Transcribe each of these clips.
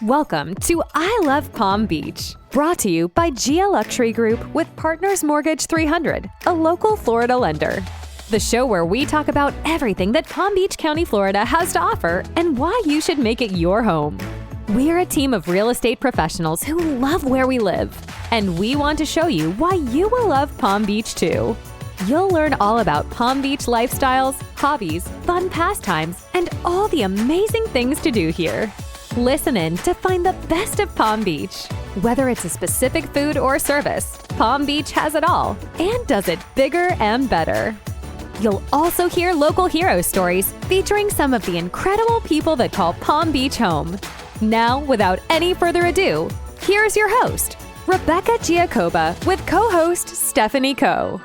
Welcome to I Love Palm Beach, brought to you by Gia Luxury Group with Partners Mortgage 300, a local Florida lender. The show where we talk about everything that Palm Beach County, Florida has to offer and why you should make it your home. We're a team of real estate professionals who love where we live, and we want to show you why you will love Palm Beach too. You'll learn all about Palm Beach lifestyles, hobbies, fun pastimes, and all the amazing things to do here. Listen in to find the best of Palm Beach. Whether it's a specific food or service, Palm Beach has it all and does it bigger and better. You'll also hear local hero stories featuring some of the incredible people that call Palm Beach home. Now, without any further ado, here's your host, Rebecca Giacobba, with co-host Stephanie Coe.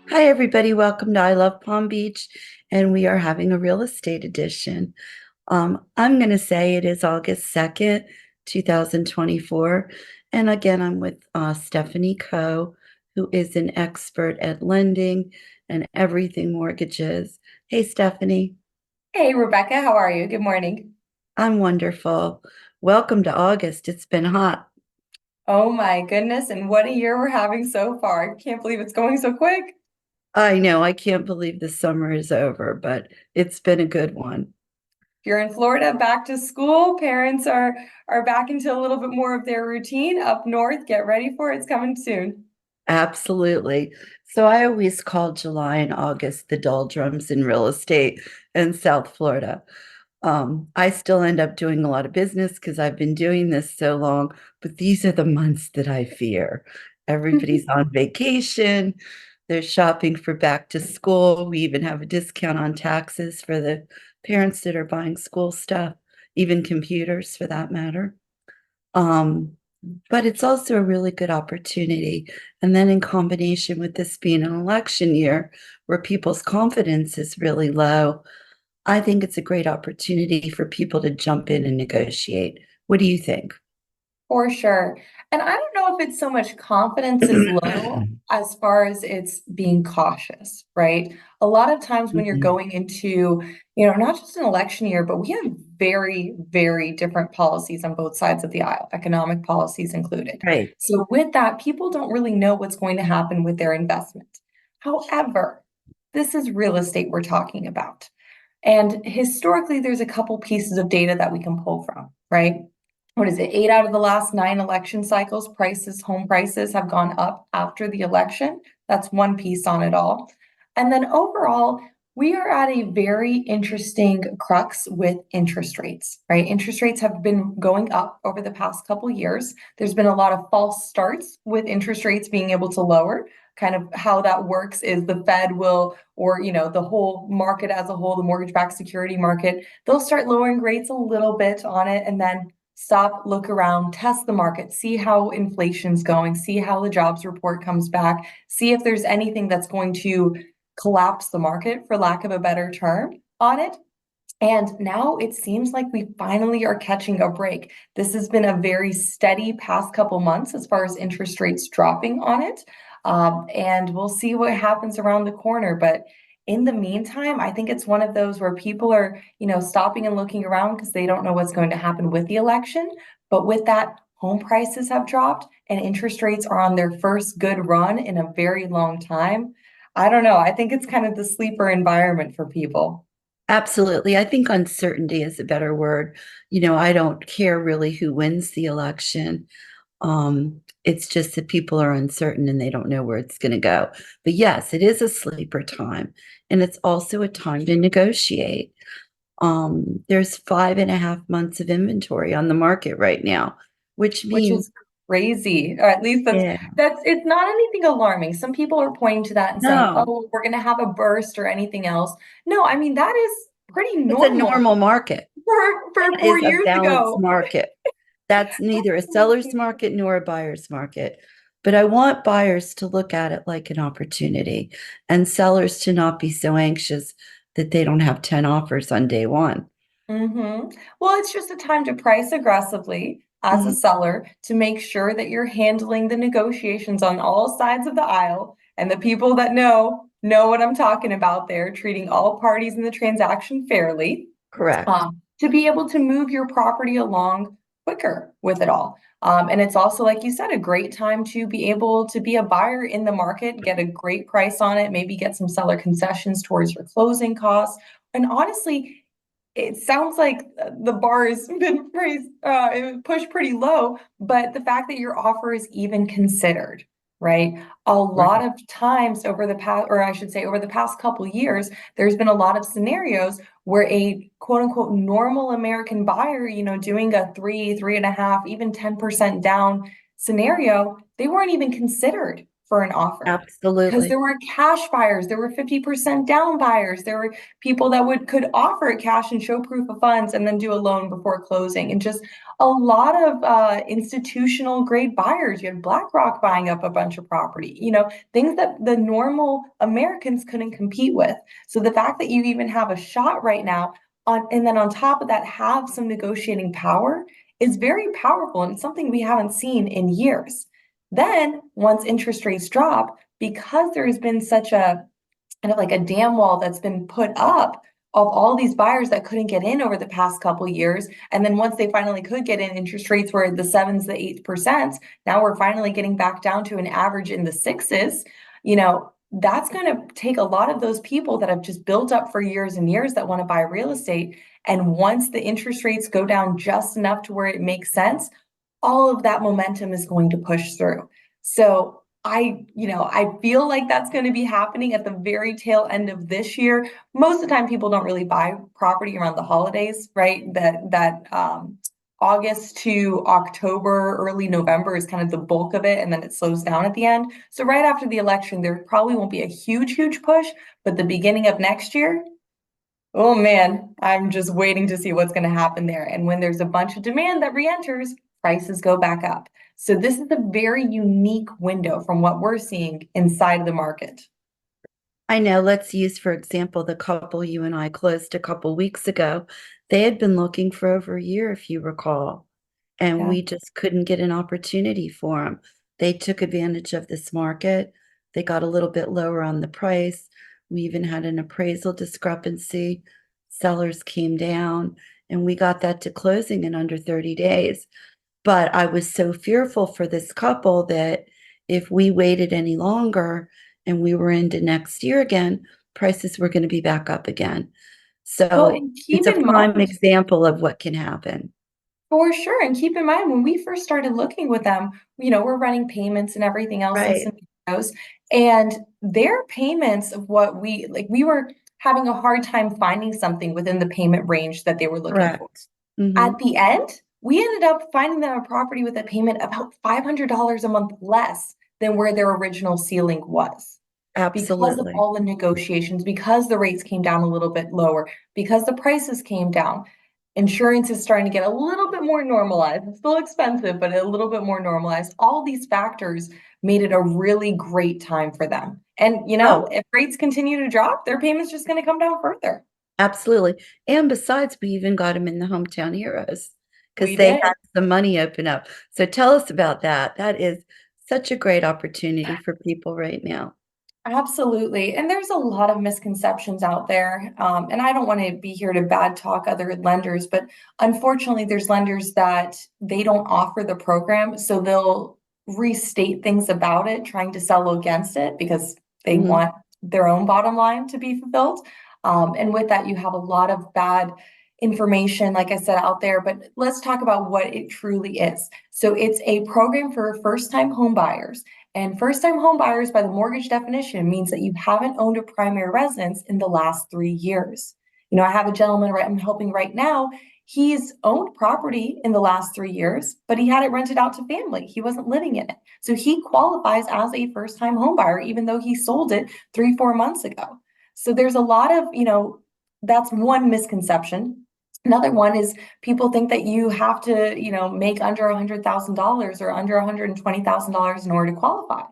Hi, everybody. Welcome to I Love Palm Beach, and we are having a real estate edition. I'm going to say it is August 2nd, 2024. And again, I'm with Stephanie Coe, who is an expert at lending and everything mortgages. Hey, Stephanie. Hey, Rebecca. How are you? Good morning. I'm wonderful. Welcome to August. It's been hot. Oh my goodness. And what a year we're having so far. I can't believe it's going so quick. I know. I can't believe the summer is over, but it's been a good one. If you're in Florida, back to school, parents are back into a little bit more of their routine. Up north, get ready for it. It's coming soon. Absolutely. So I always call July and August the doldrums in real estate in South Florida. I still end up doing a lot of business because I've been doing this so long, but these are the months that I fear. Everybody's on vacation. They're shopping for back to school. We even have a discount on taxes for the parents that are buying school stuff, even computers for that matter. But it's also a really good opportunity. And then in combination with this being an election year where people's confidence is really low, I think it's a great opportunity for people to jump in and negotiate. What do you think? For sure. And I don't know if it's so much confidence is low as far as it's being cautious, right? A lot of times when you're going into, not just an election year, but we have very, very different policies on both sides of the aisle, economic policies included. Right. So with that, people don't really know what's going to happen with their investment. However, this is real estate we're talking about. And historically, there's a couple pieces of data that we can pull from, right? What is it? 8 out of the last 9 election cycles, home prices have gone up after the election. That's one piece on it all. And then overall, we are at a very interesting crux with interest rates, right? Interest rates have been going up over the past couple years. There's been a lot of false starts with interest rates being able to lower. Kind of how that works is the Fed will, or the whole market as a whole, the mortgage-backed security market, they'll start lowering rates a little bit on it and then stop, look around, test the market, see how inflation's going, see how the jobs report comes back, see if there's anything that's going to collapse the market, for lack of a better term, on it. And now it seems like we finally are catching a break. This has been a very steady past couple months as far as interest rates dropping on it. And we'll see what happens around the corner. But in the meantime, I think it's one of those where people are, stopping and looking around because they don't know what's going to happen with the election. But with that, home prices have dropped and interest rates are on their first good run in a very long time. I don't know. I think it's kind of the sleeper environment for people. Absolutely. I think uncertainty is a better word. I don't care really who wins the election. It's just that people are uncertain and they don't know where it's going to go. But yes, it is a sleeper time. And it's also a time to negotiate. There's 5.5 months of inventory on the market right now, which means is crazy. Or at least that's it's not anything alarming. Some people are pointing to that and saying, oh, we're going to have a burst or anything else. No, I mean, that is pretty normal. It's a normal market. For 4 years ago. Balanced market. That's neither a seller's market nor a buyer's market. But I want buyers to look at it like an opportunity and sellers to not be so anxious that they don't have 10 offers on day one. Well, it's just a time to price aggressively as a seller to make sure that you're handling the negotiations on all sides of the aisle, and the people that know what I'm talking about there, treating all parties in the transaction fairly. Correct. to be able to move your property along quicker with it all. And it's also, like you said, a great time to be able to be a buyer in the market, get a great price on it, maybe get some seller concessions towards your closing costs. And honestly, it sounds like the bar has been pushed pretty low, but the fact that your offer is even considered, right? A lot Right. of times over the past, or I should say, over the past couple years, there's been a lot of scenarios where a quote unquote normal American buyer, doing a 3.5, even 10% down scenario, they weren't even considered for an offer. Because there Absolutely. were cash buyers, there were 50% down buyers, there were people that could offer cash and show proof of funds and then do a loan before closing, and just a lot of institutional grade buyers. You had BlackRock buying up a bunch of property, things that the normal Americans couldn't compete with. So the fact that you even have a shot right now and then on top of that have some negotiating power is very powerful, and it's something we haven't seen in years. Then once interest rates drop, because there has been such a kind of like a dam wall that's been put up of all these buyers that couldn't get in over the past couple years. And then once they finally could get in, interest rates were the 7s, the 8%. Now we're finally getting back down to an average in the 6s. That's going to take a lot of those people that have just built up for years and years that want to buy real estate. And once the interest rates go down just enough to where it makes sense, all of that momentum is going to push through. So I feel like that's going to be happening at the very tail end of this year. Most of the time, people don't really buy property around the holidays, right? That August to October, early November is kind of the bulk of it, and then it slows down at the end. So right after the election, there probably won't be a huge push, but the beginning of next year, oh man, I'm just waiting to see what's going to happen there. And when there's a bunch of demand that re-enters, prices go back up. So this is a very unique window from what we're seeing inside of the market. I know. Let's use, for example, the couple you and I closed a couple weeks ago. They had been looking for over a year, if you recall, and Yeah. we just couldn't get an opportunity for them. They took advantage of this market. They got a little bit lower on the price. We even had an appraisal discrepancy. Sellers came down, and we got that to closing in under 30 days. But I was so fearful for this couple that if we waited any longer and we were into next year again, prices were going to be back up again. Well, So and it's keep a in prime mind, example of what can happen. for sure, and keep in mind when we first started looking with them, we're running payments and everything else in Right. scenarios, and their payments of what we were having a hard time finding something within the payment range that they were looking for. Correct. Hmm. At the end, we ended up finding them a property with a payment about $500 a month less than where their original ceiling was, because of Absolutely. all the negotiations, because the rates came down a little bit lower, because the prices came down. Insurance is starting to get a little bit more normalized. It's still expensive, but a little bit more normalized. All these factors made it a really great time for them. And, Oh, if rates continue to drop, their payment's just going to come down further. absolutely. And besides, we even got them in the Hometown Heroes because We they did. had some money open up. So tell us about that. That is such a great opportunity for people right now. Absolutely. And there's a lot of misconceptions out there. And I don't want to be here to bad talk other lenders, but unfortunately, there's lenders that they don't offer the program. So they'll restate things about it, trying to sell against it because they Mhm. want their own bottom line to be fulfilled. And with that, you have a lot of bad information, like I said, out there. But let's talk about what it truly is. So it's a program for first-time home buyers. And first-time home buyers, by the mortgage definition, means that you haven't owned a primary residence in the last 3 years. I have a gentleman I'm helping right now. He's owned property in the last 3 years, but he had it rented out to family. He wasn't living in it. So he qualifies as a first-time home buyer, even though he sold it 3, 4 months ago. So there's a lot of, that's one misconception. Another one is people think that you have to, make under $100,000 or under $120,000 in order to qualify.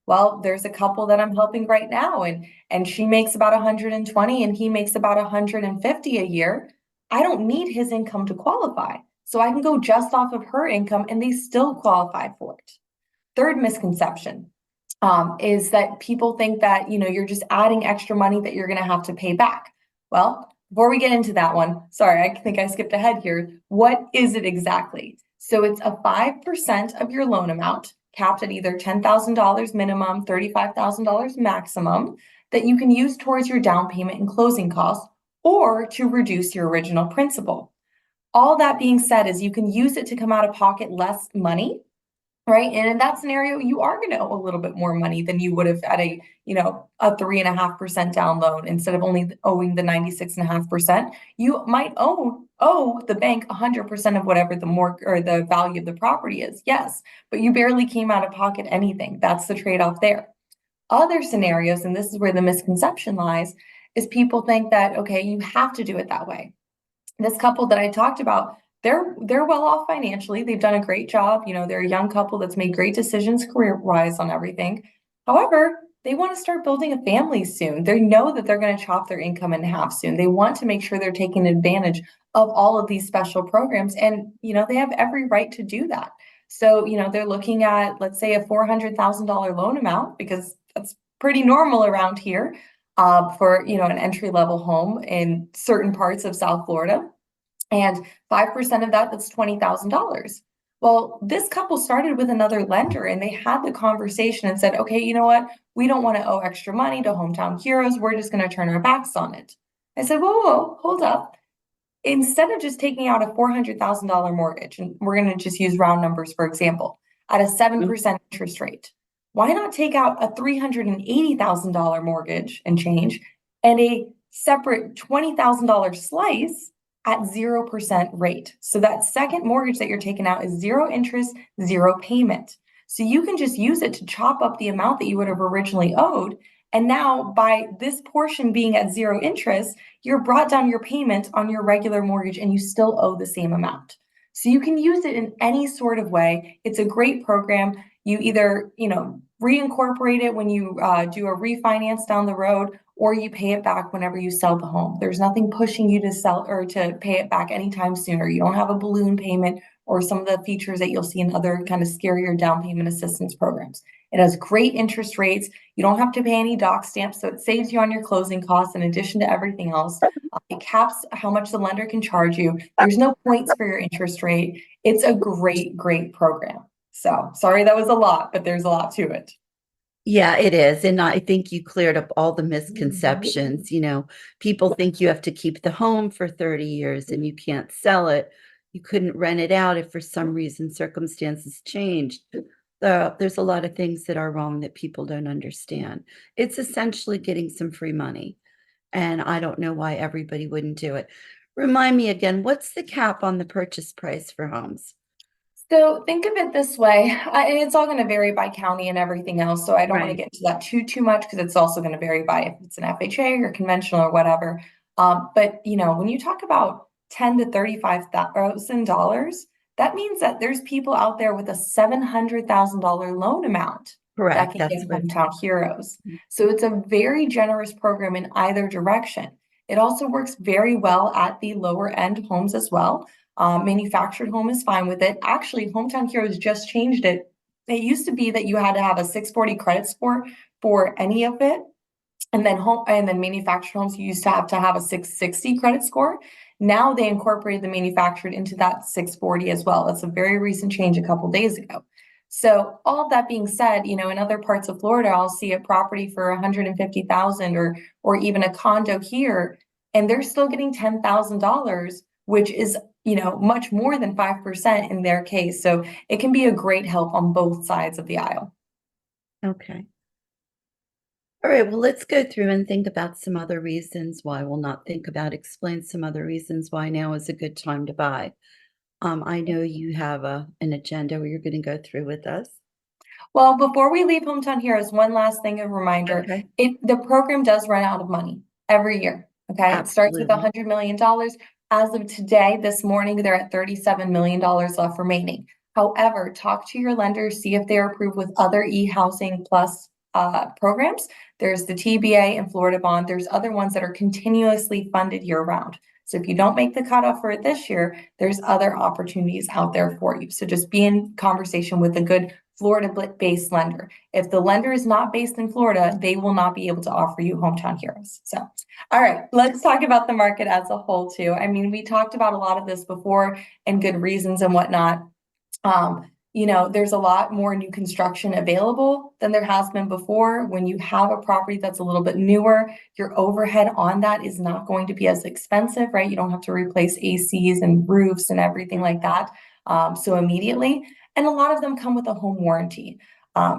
Well, there's a couple that I'm helping right now, and she makes about 120 and he makes about 150 a year. I don't need his income to qualify. So I can go just off of her income and they still qualify for it. Third misconception is that people think that, you're just adding extra money that you're going to have to pay back. Well, Before we get into that one, sorry, I think I skipped ahead here. What is it exactly? So it's a 5% of your loan amount, capped at either $10,000 minimum, $35,000 maximum, that you can use towards your down payment and closing costs or to reduce your original principal. All that being said is you can use it to come out of pocket less money, right? And in that scenario, you are going to owe a little bit more money than you would have at a, a 3.5% down loan. Instead of only owing the 96.5%, you might owe the bank 100% of whatever the mortgage or the value of the property is. Yes, but you barely came out of pocket anything. That's the trade-off there. Other scenarios, and this is where the misconception lies, is people think that, okay, you have to do it that way. This couple that I talked about, they're well off financially. They've done a great job. They're a young couple that's made great decisions career-wise on everything. However, they want to start building a family soon. They know that they're going to chop their income in half soon. They want to make sure they're taking advantage of all of these special programs. And, they have every right to do that. So, they're looking at, let's say, a $400,000 loan amount, because that's pretty normal around here for, an entry-level home in certain parts of South Florida. And 5% of that, that's $20,000. Well, this couple started with another lender and they had the conversation and said, okay, you know what? We don't want to owe extra money to Hometown Heroes. We're just going to turn our backs on it. I said, whoa, hold up. Instead of just taking out a $400,000 mortgage, and we're going to just use round numbers, for example, at a 7% interest rate, why not take out a $380,000 mortgage and change and a separate $20,000 slice at 0% rate? So that second mortgage that you're taking out is zero interest, zero payment. So you can just use it to chop up the amount that you would have originally owed. And now by this portion being at zero interest, you're brought down your payment on your regular mortgage and you still owe the same amount. So you can use it in any sort of way. It's a great program. You either, reincorporate it when you do a refinance down the road, or you pay it back whenever you sell the home. There's nothing pushing you to sell or to pay it back anytime sooner. You don't have a balloon payment or some of the features that you'll see in other kind of scarier down payment assistance programs. It has great interest rates. You don't have to pay any doc stamps, so it saves you on your closing costs in addition to everything else. It caps how much the lender can charge you. There's no points for your interest rate. It's a great, great program. So sorry, that was a lot, but there's a lot to it. Yeah, it is. And I think you cleared up all the misconceptions. People think you have to keep the home for 30 years and you can't sell it. You couldn't rent it out if for some reason circumstances changed. There's a lot of things that are wrong that people don't understand. It's essentially getting some free money. And I don't know why everybody wouldn't do it. Remind me again, what's the cap on the purchase price for homes? So think of it this way, and it's all going to vary by county and everything else. So I don't want to get into that too much because it's also going to vary by if it's an FHA or conventional or whatever. But when you talk about $10,000 to $35,000, that means that there's people out there with a $700,000 loan amount that can get Hometown Heroes. So it's a very generous program in either direction. It also works very well at the lower end homes as well. Manufactured home is fine with it. Actually, Hometown Heroes just changed it. It used to be that you had to have a 640 credit score for any of it. And then manufactured homes, you used to have a 660 credit score. Now they incorporated the manufactured into that 640 as well. That's a very recent change a couple days ago. So all of that being said, in other parts of Florida, I'll see a property for $150,000 or even a condo here, and they're still getting $10,000, which is much more than 5% in their case. So it can be a great help on both sides of the aisle. Okay. All right, well, let's go through and think about some other reasons why. We'll not think about, explain some other reasons why now is a good time to buy. I know you have an agenda where you're going to go through with us. Well, before we leave Hometown Heroes, one last thing, a reminder, the program does run out of money every year. Okay. Absolutely. It starts with $100 million. As of today, this morning, they're at $37 million left remaining. However, talk to your lender, see if they're approved with other e-housing plus programs. There's the TBA and Florida Bond. There's other ones that are continuously funded year round. So if you don't make the cutoff for it this year, there's other opportunities out there for you. So just be in conversation with a good Florida-based lender. If the lender is not based in Florida, they will not be able to offer you hometown heroes. So, all right, let's talk about the market as a whole too. I mean, we talked about a lot of this before and good reasons and whatnot. There's a lot more new construction available than there has been before. When you have a property that's a little bit newer, your overhead on that is not going to be as expensive, right? You don't have to replace ACs and roofs and everything like that so immediately. And a lot of them come with a home warranty.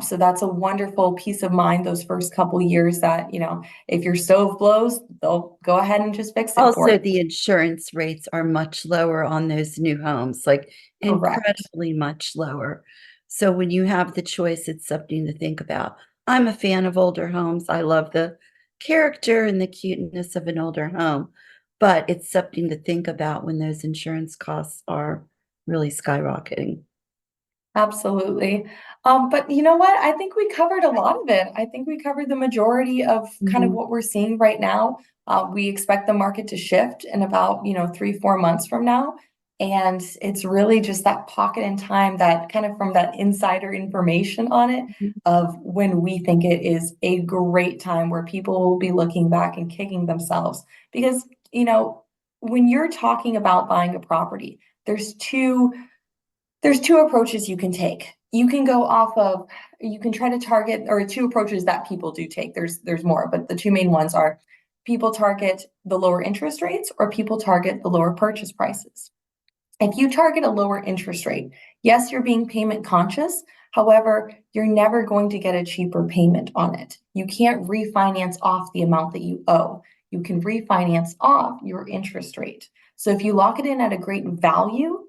So that's a wonderful peace of mind those first couple years that, if your stove blows, they'll go ahead and just fix it for Also, you. the insurance rates are much lower on those new homes, like Correct. incredibly much lower. So when you have the choice, it's something to think about. I'm a fan of older homes. I love the character and the cuteness of an older home, but it's something to think about when those insurance costs are really skyrocketing. Absolutely. But you know what? I think we covered a lot of it. I think we covered the majority of kind of Mhm. what we're seeing right now. We expect the market to shift in about, 3-4 months from now. And it's really just that pocket in time that kind of from that insider information on it of when we think it is a great time where people will be looking back and kicking themselves. Because, when you're talking about buying a property, there's two approaches you can take. You can go off of, you can try to target, or two approaches that people do take. There's more, but the two main ones are people target the lower interest rates or people target the lower purchase prices. If you target a lower interest rate, yes, you're being payment conscious. However, you're never going to get a cheaper payment on it. You can't refinance off the amount that you owe. You can refinance off your interest rate. So if you lock it in at a great value,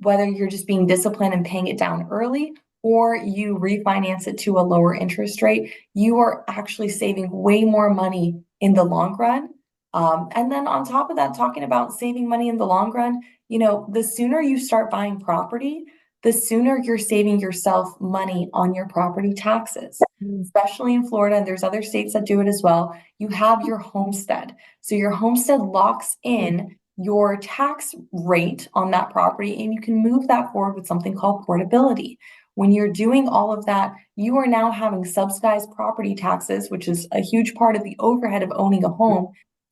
whether you're just being disciplined and paying it down early, or you refinance it to a lower interest rate, you are actually saving way more money in the long run. And then on top of that, talking about saving money in the long run, the sooner you start buying property, the sooner you're saving yourself money on your property taxes, Mhm. especially in Florida. And there's other states that do it as well. You have your homestead. So your homestead locks in your tax rate on that property, and you can move that forward with something called portability. When you're doing all of that, you are now having subsidized property taxes, which is a huge part of the overhead of owning a home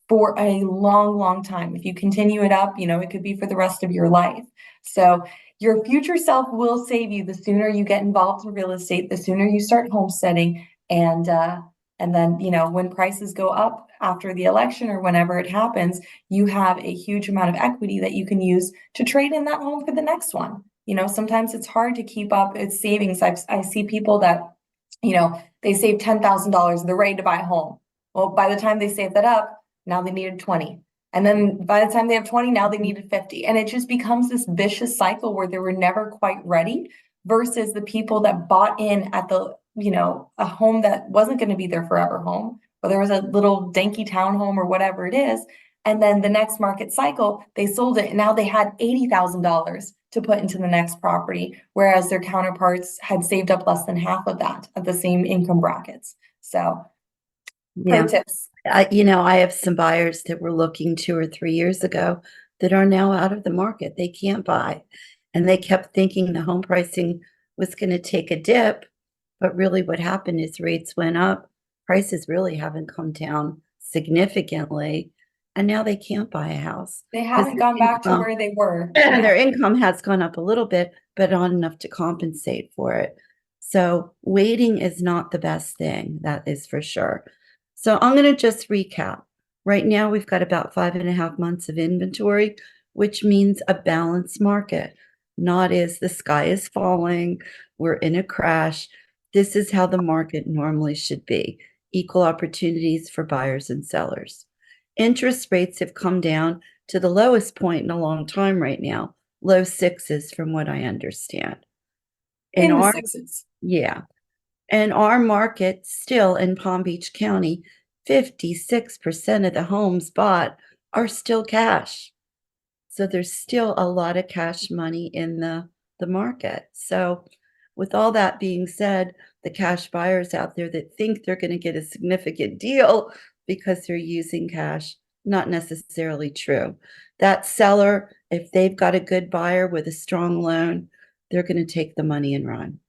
for a long, long time. If you continue it up, it could be for the rest of your life. So your future self will save you the sooner you get involved in real estate, the sooner you start homesteading, and then when prices go up after the election or whenever it happens, you have a huge amount of equity that you can use to trade in that home for the next one. Sometimes it's hard to keep up its savings. I see people that, they save $10,000 and they're ready to buy a home. Well, by the time they save that up, now they needed 20. And then by the time they have 20, now they needed 50. And it just becomes this vicious cycle where they were never quite ready versus the people that bought in at a home that wasn't going to be their forever home, or there was a little danky townhome or whatever it is. And then the next market cycle, they sold it and now they had $80,000 to put into the next property, whereas their counterparts had saved up less than half of that at the same income brackets. So, pro Yeah. tips. I have some buyers that were looking 2 or 3 years ago that are now out of the market. They can't buy. And they kept thinking the home pricing was going to take a dip. But really, what happened is rates went up. Prices really haven't come down significantly. And now they can't buy a house They because haven't gone back to where they were. their income has gone up a little bit, but not enough to compensate for it. So waiting is not the best thing, that is for sure. So I'm going to just recap. Right now, we've got about 5.5 months of inventory, which means a balanced market. Not as the sky is falling, we're in a crash. This is how the market normally should be. Equal opportunities for buyers and sellers. Interest rates have come down to the lowest point in a long time right now, low sixes from what I understand. In In the our sixes. Yeah, and our market still in Palm Beach County, 56% of the homes bought are still cash. So there's still a lot of cash money in the market. So with all that being said, the cash buyers out there that think they're going to get a significant deal because they're using cash, not necessarily true. That seller, if they've got a good buyer with a strong loan, they're going to take the money and run.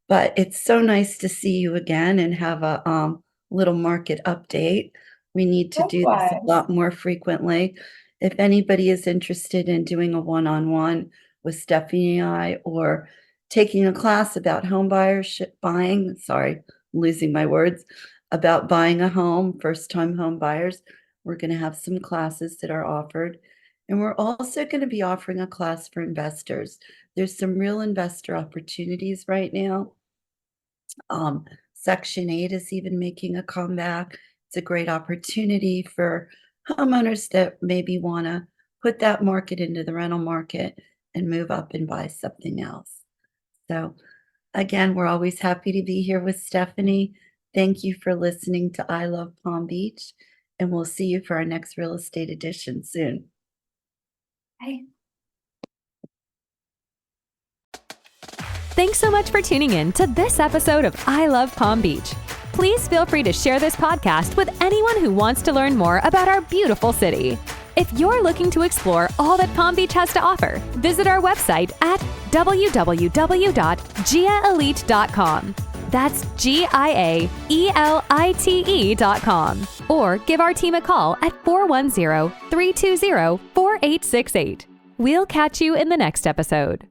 But it's so nice to see you again and have a little market update. We need to do this a Likewise. lot more frequently. If anybody is interested in doing a one-on-one with Stephanie and I, or taking a class about home buying, sorry, I'm losing my words, about buying a home, first-time home buyers, we're going to have some classes that are offered. And we're also going to be offering a class for investors. There's some real investor opportunities right now. Section 8 is even making a comeback. It's a great opportunity for homeowners that maybe want to put that market into the rental market and move up and buy something else. So again, we're always happy to be here with Stephanie. Thank you for listening to I Love Palm Beach, and we'll see you for our next real estate edition soon. Bye. Thanks so much for tuning in to this episode of I Love Palm Beach. Please feel free to share this podcast with anyone who wants to learn more about our beautiful city. If you're looking to explore all that Palm Beach has to offer, visit our website at www.giaelite.com. That's GIAELITE.com. Or give our team a call at 410-320-4868. We'll catch you in the next episode.